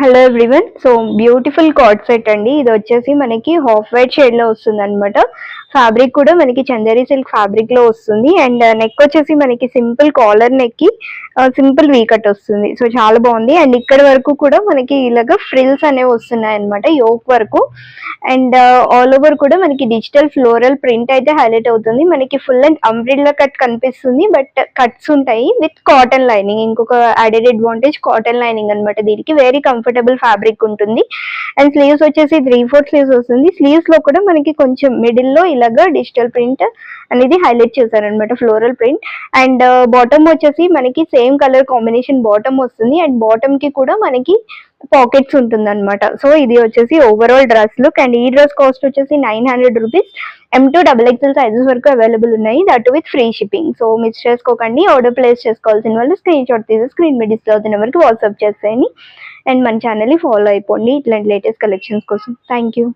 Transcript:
Hello everyone. So beautiful card set అండి. ఇది వచ్చేసి మనకి హాఫ్ వైట్ షేడ్లో వస్తుంది అనమాట. ఫ్యాబ్రిక్ కూడా మనకి చందేరి సిల్క్ ఫ్యాబ్రిక్లో వస్తుంది. అండ్ నెక్ వచ్చేసి మనకి సింపుల్ కాలర్ నెక్కి సింపుల్ వీ కట్ వస్తుంది. సో చాలా బాగుంది. అండ్ ఇక్కడ వరకు కూడా మనకి ఇలాగ ఫ్రిల్స్ అనేవి వస్తున్నాయి అనమాట, యోక్ వరకు. అండ్ ఆల్ ఓవర్ కూడా మనకి డిజిటల్ ఫ్లోరల్ ప్రింట్ అయితే హైలైట్ అవుతుంది. మనకి ఫుల్ అండ్ అంబ్రిల్లా కట్ కనిపిస్తుంది, బట్ కట్స్ ఉంటాయి విత్ కాటన్ లైనింగ్. ఇంకొక యాడెడ్ అడ్వాంటేజ్ కాటన్ లైనింగ్ అనమాట. దీనికి వెరీ కంఫర్టబుల్ ఫ్యాబ్రిక్ ఉంటుంది. అండ్ స్లీవ్స్ వచ్చేసి 3/4 స్లీవ్స్ వస్తుంది. స్లీవ్స్ లో కూడా మనకి కొంచెం మిడిల్ లో ఇలాగా డిజిటల్ ప్రింట్ అనేది హైలైట్ చేశారనమాట, ఫ్లోరల్ ప్రింట్. అండ్ బాటమ్ వచ్చేసి మనకి సేమ్ కలర్ కాంబినేషన్ బాటమ్ వస్తుంది. అండ్ బాటమ్ కి కూడా మనకి పాకెట్స్ ఉంటుంది అనమాట. సో ఇది వచ్చేసి ఓవరాల్ డ్రెస్ లుక్. అండ్ ఈ డ్రెస్ కాస్ట్ వచ్చేసి 900 రూపీస్. M2 XXL సైజెస్ వరకు అవైలబుల్ ఉన్నాయి, that with free shipping. So miss చేసుకోకండి. ఆర్డర్ ప్లేస్ చేసుకోవాల్సిన వాళ్ళు స్క్రీన్ షాట్ తీసి స్క్రీన్ మీద డిస్ప్లే అవుతున్న నెంబర్కి వాట్సాప్ చేసేయండి. అండ్ మన ఛానల్ని ఫాలో అయిపోండి ఇట్లాంటి లేటెస్ట్ కలెక్షన్స్ కోసం. Thank you.